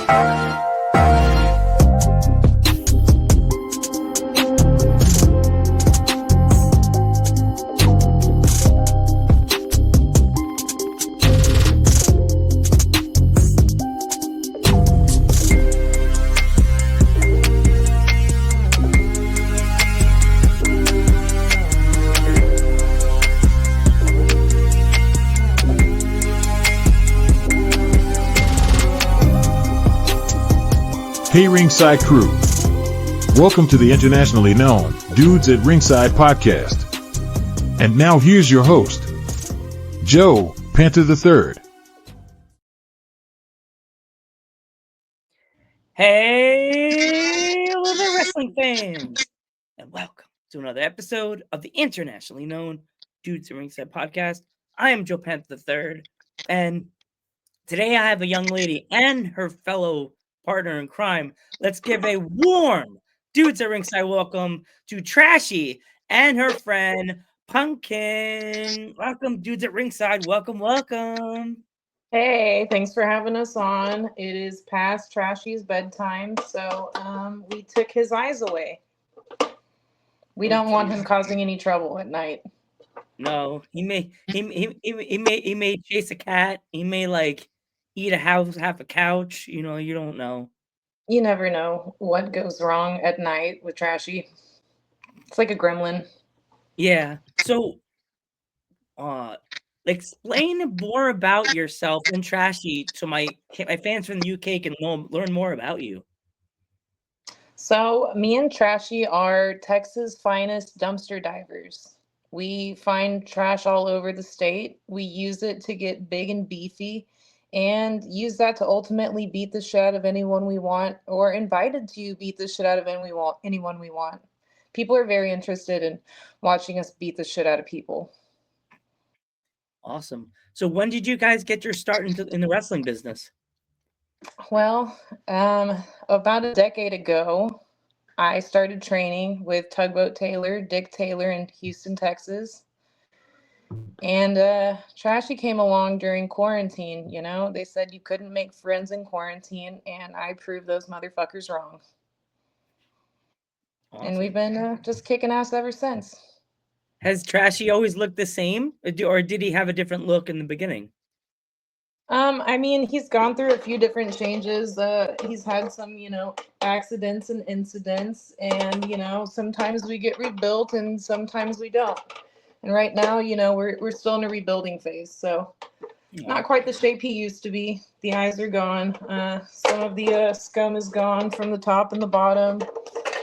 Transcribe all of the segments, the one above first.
Hey Ringside crew, welcome to the internationally known Dudes at Ringside podcast. And now here's your host, Joe Panther III. Hey, little wrestling fans, and welcome to another episode of the internationally known Dudes at Ringside podcast. I am Joe Panther III, and today I have a young lady and her fellow partner in crime. Let's give a warm Dudes at Ringside welcome to Trashy and her friend PUNKN. Welcome, Dudes at Ringside. Welcome, welcome. Hey, thanks for having us on. It is past Trashy's bedtime, so we took his eyes away. We don't want him causing any trouble at night. No, he may chase a cat. He may like eat a house, half a couch. You know, you don't know. You never know what goes wrong at night with Trashy. It's like a gremlin. Yeah. So, explain more about yourself and Trashy so my fans from the UK can learn more about you. So me and Trashy are Texas' finest dumpster divers. We find trash all over the state. We use it to get big and beefy and use that to ultimately beat the shit out of anyone we want or invited to beat the shit out of anyone we want. People are very interested in watching us beat the shit out of people. Awesome. So when did you guys get your start in the wrestling business? Well, about a decade ago, I started training with Tugboat Taylor, Dick Taylor in Houston, Texas. And Trashy came along during quarantine. You know, they said you couldn't make friends in quarantine, and I proved those motherfuckers wrong. Awesome. And we've been just kicking ass ever since. Has Trashy always looked the same, or did he have a different look in the beginning? I mean, he's gone through a few different changes. He's had some, accidents and incidents, and sometimes we get rebuilt, and sometimes we don't. And right now, we're still in a rebuilding phase, so not quite the shape he used to be. The eyes are gone. Some of the scum is gone from the top and the bottom.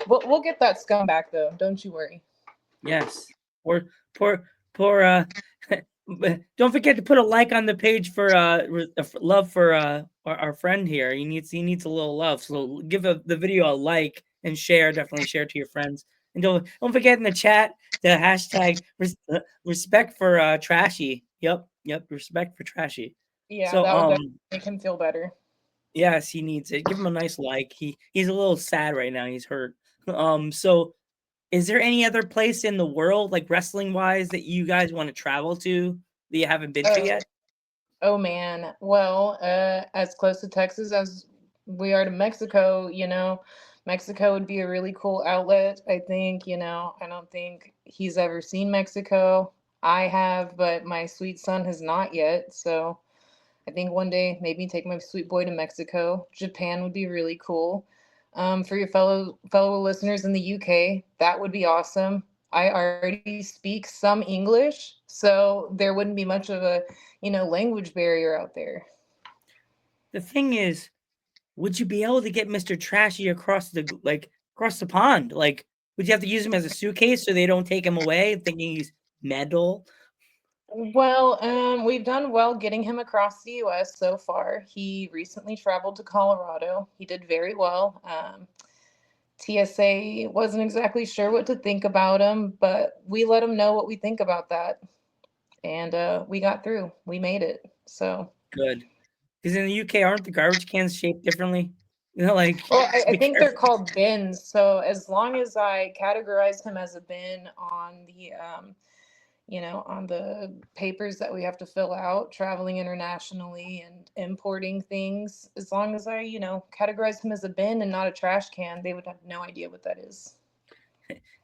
We'll get that scum back, though. Don't you worry. Yes. Poor. Don't forget to put a like on the page for love for our friend here. He needs a little love. So give the video a like and share. Definitely share to your friends. And don't forget in the chat the hashtag respect for Trashy. Yep. Respect for Trashy. Yeah, so, that would make him feel better. Yes, he needs it. Give him a nice like. He's a little sad right now. He's hurt. So is there any other place in the world, like wrestling wise, that you guys want to travel to that you haven't been to yet? Oh man. Well, as close to Texas as we are to Mexico, Mexico would be a really cool outlet. I think, I don't think he's ever seen Mexico. I have, but my sweet son has not yet. So I think one day maybe take my sweet boy to Mexico. Japan would be really cool. For your fellow listeners in the UK, that would be awesome. I already speak some English, so there wouldn't be much of a, language barrier out there. The thing is, would you be able to get Mr. Trashy across the pond? Like, would you have to use him as a suitcase so they don't take him away thinking he's metal? Well, we've done well getting him across the U.S. so far. He recently traveled to Colorado. He did very well. TSA wasn't exactly sure what to think about him, but we let him know what we think about that. And we got through. We made it. So good. Because in the UK, aren't the garbage cans shaped differently? Well, I think they're called bins. So as long as I categorize him as a bin on the on the papers that we have to fill out, traveling internationally and importing things. As long as I, categorize him as a bin and not a trash can, they would have no idea what that is.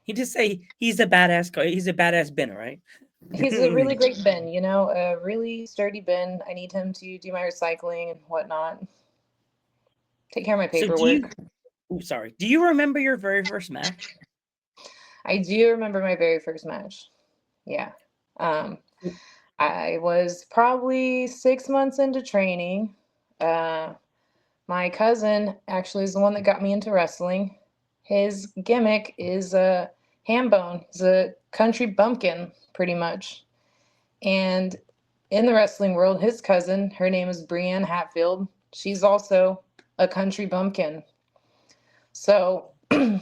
You just say he's a badass guy. He's a badass bin, right? He's a really great bin, a really sturdy bin. I need him to do my recycling and whatnot. Take care of my So paperwork. do you remember your very first match? I do remember my very first match. Yeah. I was probably 6 months into training. My cousin actually is the one that got me into wrestling. His gimmick is a ham bone. He's a country bumpkin, pretty much. And in the wrestling world, his cousin, her name is Brianne Hatfield. She's also a country bumpkin. So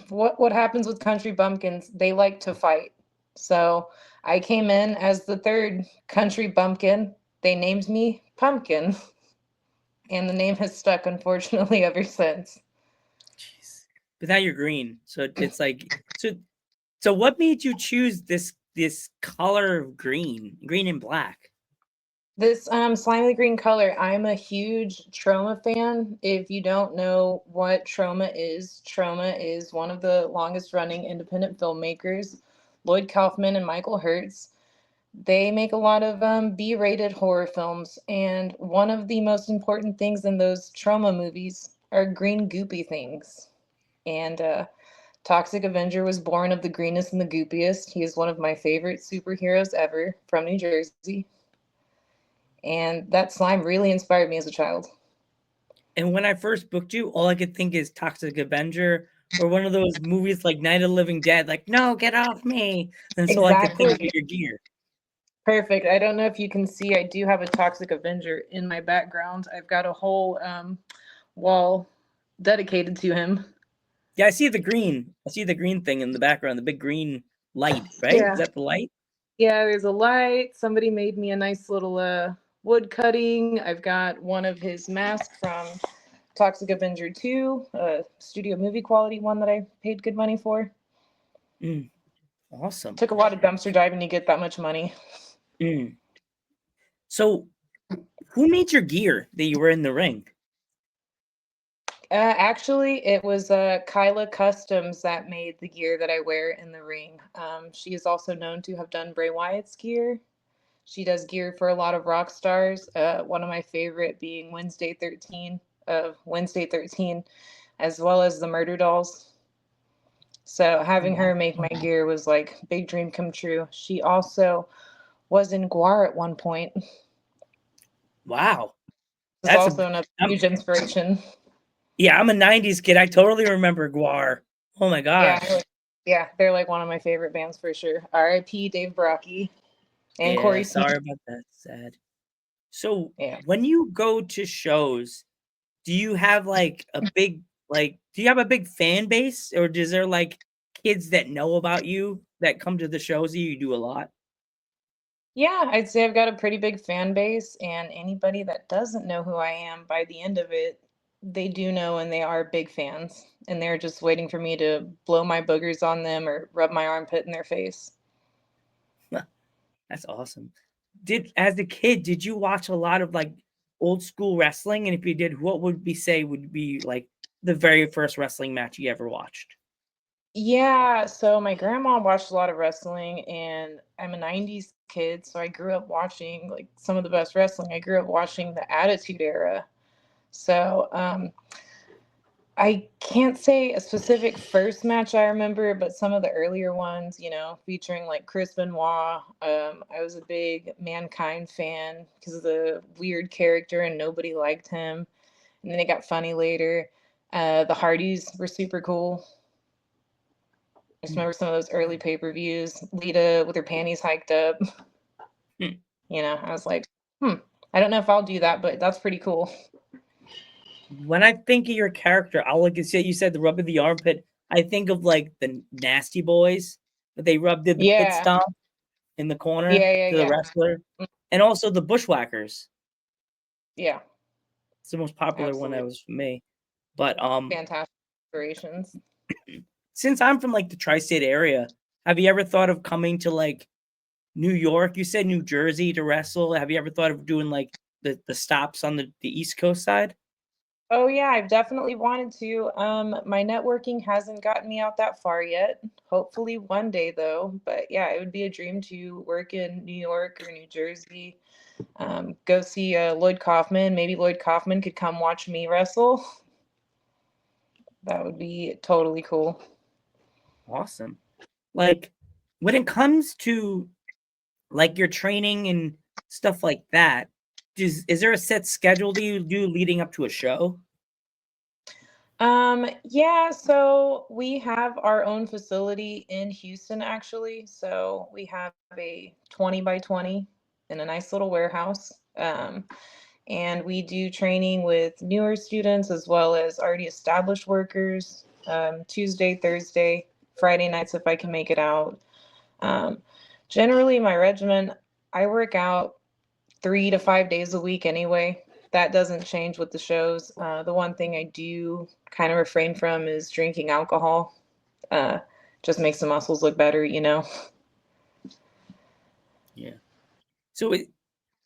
what happens with country bumpkins? They like to fight. So I came in as the third country bumpkin. They named me Pumpkin. And the name has stuck, unfortunately, ever since. Jeez. But now you're green. So it's like so what made you choose this color of green and black? This slimy green color, I'm a huge Trauma fan. If you don't know what Trauma is one of the longest running independent filmmakers, Lloyd Kaufman and Michael Hertz. They make a lot of B-rated horror films, and one of the most important things in those Trauma movies are green goopy things. And Toxic Avenger was born of the greenest and the goopiest. He is one of my favorite superheroes ever from New Jersey. And that slime really inspired me as a child. And when I first booked you, all I could think is Toxic Avenger or one of those movies like Night of the Living Dead, like, no, get off me. That's all I could think of your gear. Perfect. I don't know if you can see, I do have a Toxic Avenger in my background. I've got a whole wall dedicated to him. Yeah, I see the green. I see the green thing in the background, the big green light, right? Yeah. Is that the light? Yeah, there's a light. Somebody made me a nice little wood cutting. I've got one of his masks from Toxic Avenger 2, a studio movie quality one that I paid good money for. Awesome. Took a lot of dumpster diving to get that much money. So who made your gear that you were in the ring? Actually, it was Kyla Customs that made the gear that I wear in the ring. She is also known to have done Bray Wyatt's gear. She does gear for a lot of rock stars. One of my favorite being Wednesday 13, as well as the Murder Dolls. So having her make my gear was like big dream come true. She also was in GWAR at one point. Wow. That's also a huge inspiration. Yeah, I'm a 90s kid. I totally remember GWAR. Oh my gosh. Yeah, they're like one of my favorite bands for sure. R.I.P. Dave Brockie and Corey Smith. Sorry about that. Sad. So when you go to shows, do you have like a big do you have a big fan base, or is there like kids that know about you that come to the shows that you do a lot? Yeah, I'd say I've got a pretty big fan base, and anybody that doesn't know who I am, by the end of it, they do know and they are big fans, and they're just waiting for me to blow my boogers on them or rub my armpit in their face. That's awesome. As a kid, did you watch a lot of like old school wrestling? And if you did, what would would be like the very first wrestling match you ever watched? Yeah, so my grandma watched a lot of wrestling, and I'm a 90s kid, so I grew up watching like some of the best wrestling. I grew up watching the Attitude Era. So I can't say a specific first match I remember, but some of the earlier ones, featuring like Chris Benoit. I was a big Mankind fan because of the weird character and nobody liked him. And then it got funny later. The Hardys were super cool. I just remember some of those early pay-per-views. Lita with her panties hiked up. I was like, I don't know if I'll do that, but that's pretty cool. When I think of your character, you said the rub of the armpit. I think of like the Nasty Boys, that they did the pit stomp in the corner to the wrestler, and also the Bushwhackers. Yeah, it's the most popular one that was for me. But fantastic inspirations. Since I'm from like the tri-state area, have you ever thought of coming to like New York. You said New Jersey to wrestle. Have you ever thought of doing like the stops on the East Coast side? Oh yeah, I've definitely wanted to. My networking hasn't gotten me out that far yet. Hopefully one day though. But yeah, it would be a dream to work in New York or New Jersey. Go see Lloyd Kaufman. Maybe Lloyd Kaufman could come watch me wrestle. That would be totally cool. Awesome. Like when it comes to like your training and stuff like that, is there a set schedule that you do leading up to a show? Yeah, so we have our own facility in Houston actually. So we have a 20 by 20 in a nice little warehouse. And we do training with newer students as well as already established workers, Tuesday, Thursday, Friday nights if I can make it out. Um, Generally, my regimen, I work out 3 to 5 days a week anyway. That doesn't change with the shows. The one thing I do kind of refrain from is drinking alcohol. Uh, just makes the muscles look better, you know? Yeah. So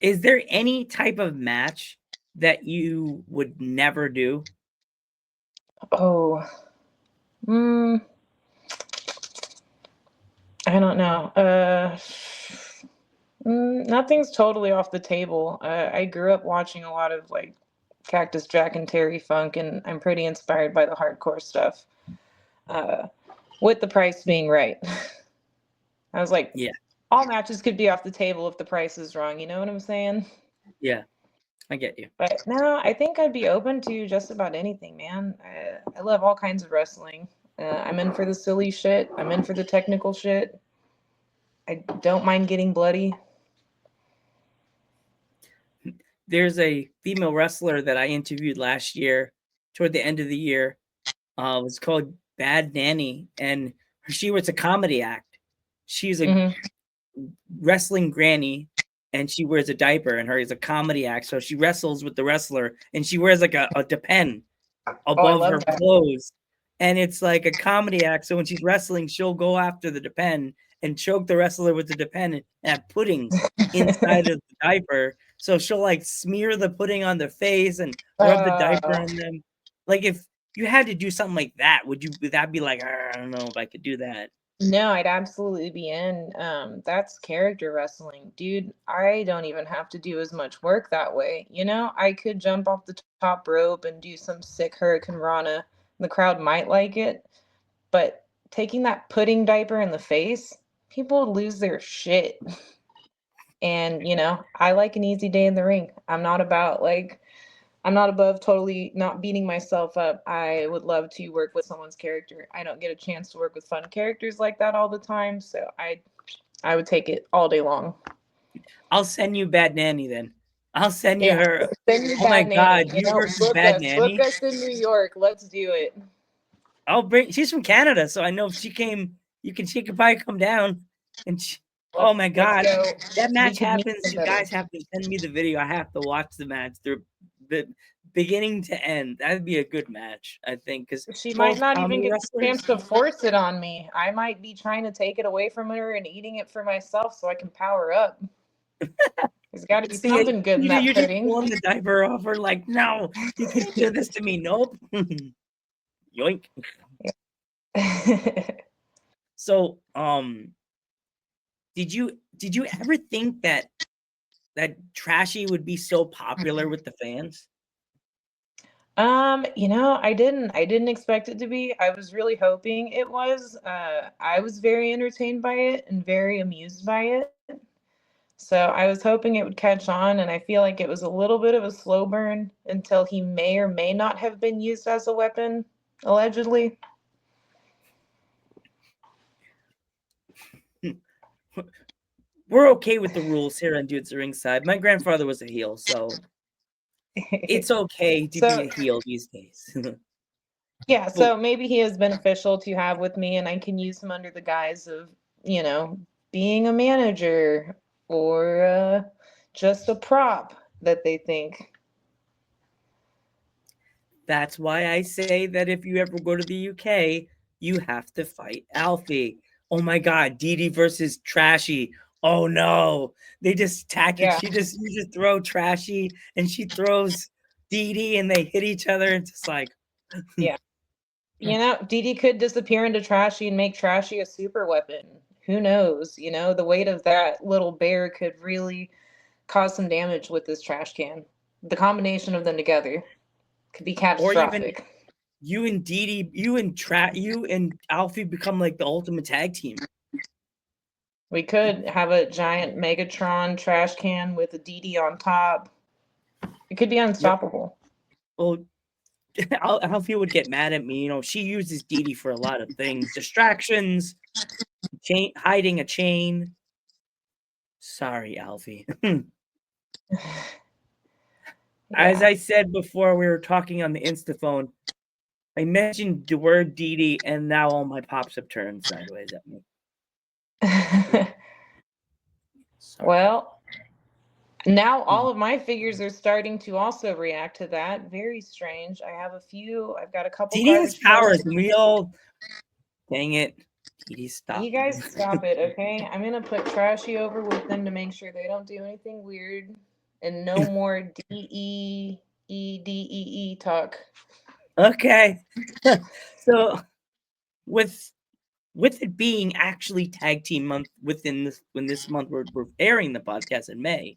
is there any type of match that you would never do? Oh, mm, I don't know. Nothing's totally off the table. I grew up watching a lot of like Cactus Jack and Terry Funk, and I'm pretty inspired by the hardcore stuff. Uh, with the price being right. I was like, Yeah. all matches could be off the table if the price is wrong. You know what I'm saying? Yeah. I get you. But no, I think I'd be open to just about anything, man. I love all kinds of wrestling. I'm in for the silly shit. I'm in for the technical shit. I don't mind getting bloody. There's a female wrestler that I interviewed last year, toward the end of the year. It was called Bad Nanny, and she was a comedy act. She's a wrestling granny, and she wears a diaper, and her is a comedy act. So she wrestles with the wrestler, and she wears like a depend Oh, I above her love that. clothes, and it's like a comedy act. So when she's wrestling, she'll go after the depend and choke the wrestler with the depend and have pudding inside of the diaper. So she'll like smear the pudding on their face and rub the diaper on them. Like if you had to do something like that, would that be like, I don't know if I could do that? No, I'd absolutely be in. That's character wrestling. Dude, I don't even have to do as much work that way. You know, I could jump off the top rope and do some sick Hurricane Rana. The crowd might like it, but taking that pudding diaper in the face, people would lose their shit. And, you know, I like an easy day in the ring. I'm not above totally not beating myself up. I would love to work with someone's character. I don't get a chance to work with fun characters like that all the time, so I would take it all day long. I'll send you Bad Nanny then. I'll send you Yeah, her. send me Oh my Bad Nanny. God, You you know, versus Bad Nanny. book us in New York. Let's do it. She's from Canada, so I know if she came, she could probably come down. And oh my God, that match happens. You guys have to send me the video. I have to watch the match through the beginning to end. That'd be a good match, I think, because she might not even get the chance to force it on me. I might be trying to take it away from her and eating it for myself so I can power up. There's got to be something good in that you're pudding. Just pulling the diaper off her, like, no, you can do this to me. Nope. Yoink. So, did you ever think that Trashy would be so popular with the fans? You know, I didn't expect it to be. I was really hoping it was. I was very entertained by it and very amused by it. So I was hoping it would catch on, and I feel like it was a little bit of a slow burn until he may or may not have been used as a weapon, allegedly. We're okay with the rules here on Dudes at Ringside. My grandfather was a heel, so it's okay to be a heel these days. Yeah, so maybe he is beneficial to have with me, and I can use him under the guise of, you know, being a manager or just a prop that they think. That's why I say that if you ever go to the UK, you have to fight Alfie. Oh my God, Didi versus Trashy. Oh no, they just tack it. Yeah. You just throw Trashy, and she throws Dee Dee, and they hit each other. It's just like, Yeah. You know, Dee Dee could disappear into Trashy and make Trashy a super weapon. Who knows? You know, the weight of that little bear could really cause some damage with this trash can. The combination of them together could be or even catastrophic. you and Dee Dee, you and Alfie become like the ultimate tag team. We could have a giant Megatron trash can with a Dee Dee on top. It could be unstoppable. Well, Alfie would get mad at me. You know, she uses Dee Dee for a lot of things, distractions, hiding a chain. Sorry, Alfie. As Yeah. I said before, we were talking on the Instaphone. I mentioned the word Dee Dee, and now all my pops have turned sideways at me. Sorry. Well, now all of my figures are starting to also react to that. Very strange. I have a few. I've got a couple Dee Dee has garbage powers, pails. and we all. Dang it. Dee Dee, stop. You guys stop it, okay? I'm gonna put Trashy over with them to make sure they don't do anything weird, and no more D-E-E-D-E-E talk. Okay. So, with it being actually tag team month when this month we're airing the podcast in May,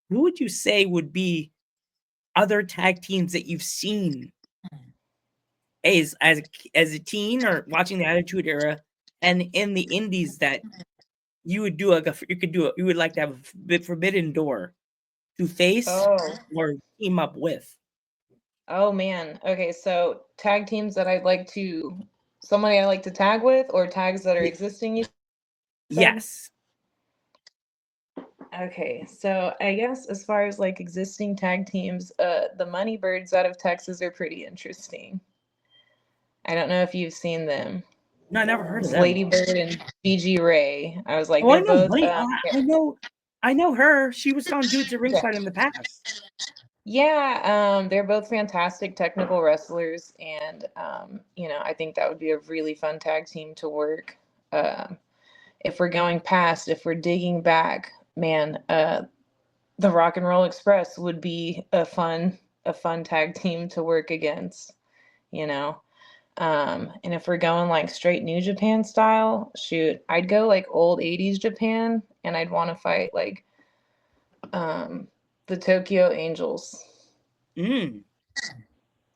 who would you say would be other tag teams that you've seen as a teen or watching the Attitude Era and in the indies that you would do you would like to have a forbidden door to face Oh. or team up with? Oh man. Okay, so tag teams that somebody I like to tag with, or tags that are existing, you said? Yes. Okay, so I guess as far as like existing tag teams, the Money Birds out of Texas are pretty interesting. I don't know if you've seen them. No, I never heard of It's them. Lady Bird and Gigi Ray. I was like, Oh, I they're know both I know her. She was on Dudes at Ringside in the past. yeah, they're both fantastic technical wrestlers, and you know, I think that would be a really fun tag team to work. If we're digging back, man, the Rock and Roll Express would be a fun tag team to work against, you know. And if we're going like straight New Japan style, shoot, I'd go like old 80s Japan, and I'd want to fight like the Tokyo Angels. Mm.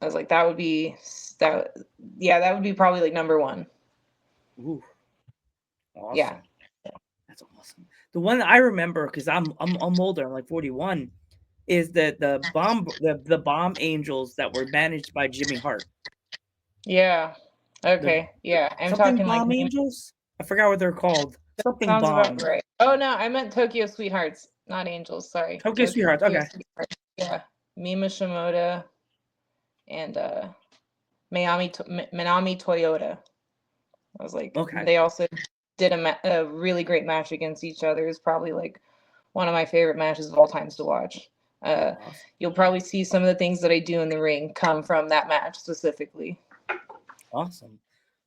I was like, that would be probably like number one. Ooh. Awesome. Yeah. That's awesome. The one that I remember, because I'm older, I'm like 41, is the bomb angels that were managed by Jimmy Hart. Yeah. Okay. Yeah. I'm Something talking bomb like angels? I forgot what they're called. Something sounds bomb. about right. Oh no, I meant Tokyo Sweethearts, not Angels. Sorry. Tokyo Sweethearts. Okay. Sweethearts. Yeah. Mima Shimoda and Minami Toyota. I was like, Okay. they also did a really great match against each other. It's probably like one of my favorite matches of all times to watch. Awesome. You'll probably see some of the things that I do in the ring come from that match specifically. Awesome.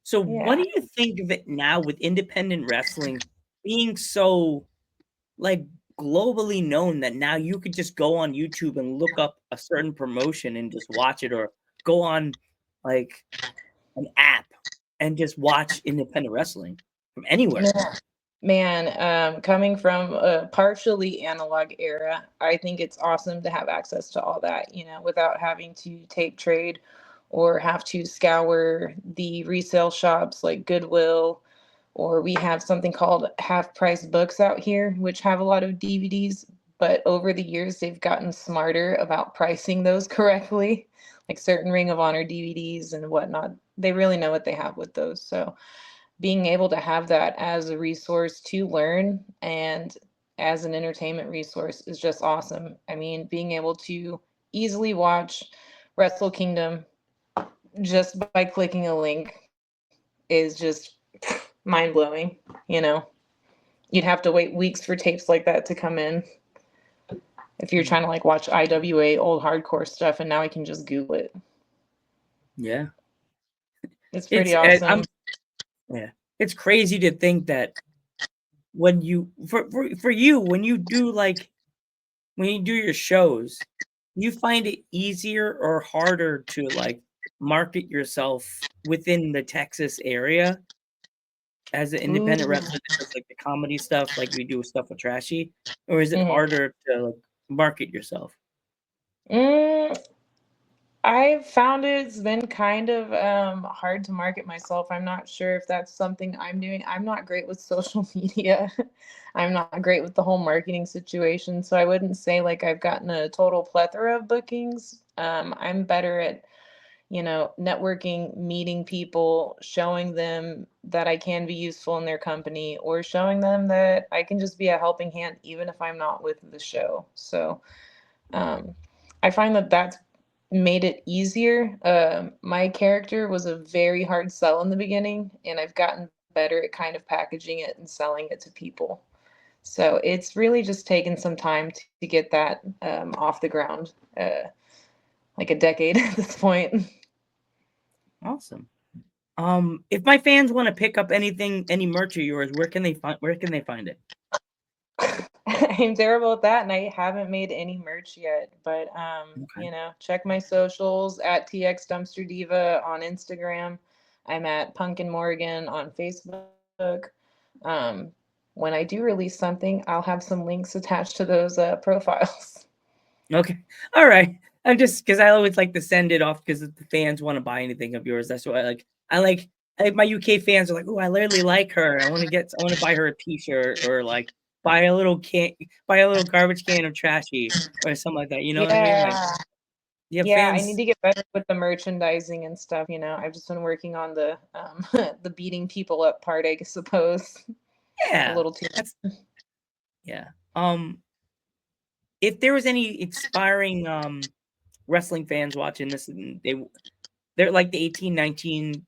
So what do you think of it now with independent wrestling being so like globally known that now you could just go on YouTube and look up a certain promotion and just watch it, or go on like an app and just watch independent wrestling from anywhere? Yeah. Man, coming from a partially analog era, I think it's awesome to have access to all that, you know, without having to tape trade or have to scour the resale shops like Goodwill, or we have something called Half Price Books out here, which have a lot of DVDs, but over the years they've gotten smarter about pricing those correctly, like certain Ring of Honor DVDs and whatnot. They really know what they have with those. So being able to have that as a resource to learn and as an entertainment resource is just awesome. I mean, being able to easily watch Wrestle Kingdom just by clicking a link is just mind blowing. You know, you'd have to wait weeks for tapes like that to come in if you're trying to like watch IWA old hardcore stuff, and now I can just Google it. Yeah, it's pretty awesome. Yeah, it's crazy to think that when you for you when you do when you do your shows, you find it easier or harder to market yourself within the Texas area as an independent Ooh. wrestler that does the comedy stuff, like we do stuff with Trashy, or is it Mhm. harder to market yourself? Mm, I've found it's been kind of hard to market myself. I'm not sure if that's something I'm doing. I'm not great with social media. I'm not great with the whole marketing situation. So I wouldn't say like I've gotten a total plethora of bookings. I'm better at, networking, meeting people, showing them that I can be useful in their company, or showing them that I can just be a helping hand, even if I'm not with the show. So um, I find that that's made it easier. My character was a very hard sell in the beginning, and I've gotten better at kind of packaging it and selling it to people. So it's really just taken some time to get that off the ground, like a decade at this point. Awesome. If my fans want to pick up any merch of yours, where can they find it? I'm terrible at that, and I haven't made any merch yet. But Okay. check my socials at TX Dumpster Diva on Instagram. I'm at PUNKN Morrigan on Facebook. Um, when I do release something, I'll have some links attached to those profiles. Okay. All right. I'm just because I always like to send it off because the fans want to buy anything of yours. That's why I like my UK fans are like, oh, I literally like her. I want to buy her a t-shirt or buy a little garbage can of Trashy or something like that. You know what I mean? Like, Yeah. you have Yeah, I need fans. to get better with the merchandising and stuff. I've just been working on the the beating people up part, I suppose. A Yeah. little too. That's yeah. If there was any inspiring wrestling fans watching this and they're like the 18, 19,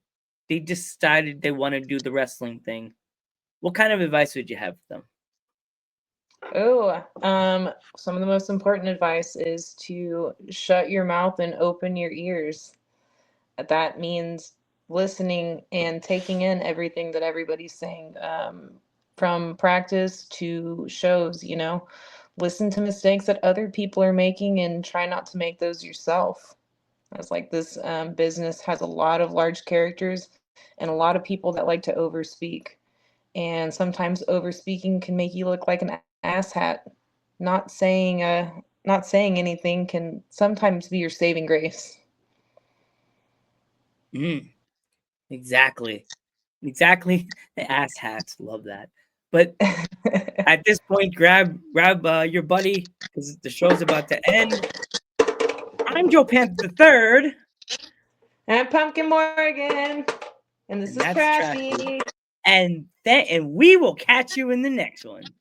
they decided they want to do the wrestling thing. What kind of advice would you have for them? Oh, some of the most important advice is to shut your mouth and open your ears. That means listening and taking in everything that everybody's saying, from practice to shows, listen to mistakes that other people are making and try not to make those yourself. It's like this business has a lot of large characters and a lot of people that like to overspeak. And sometimes overspeaking can make you look like an asshat. Not saying not saying anything can sometimes be your saving grace. Mm, exactly. Exactly. The ass hats. Love that. But at this point, grab your buddy because the show's about to end. I'm Joe Panther the Third, I'm Pumpkin Morgan, and this and is that's Trashy. Trashy. And we will catch you in the next one.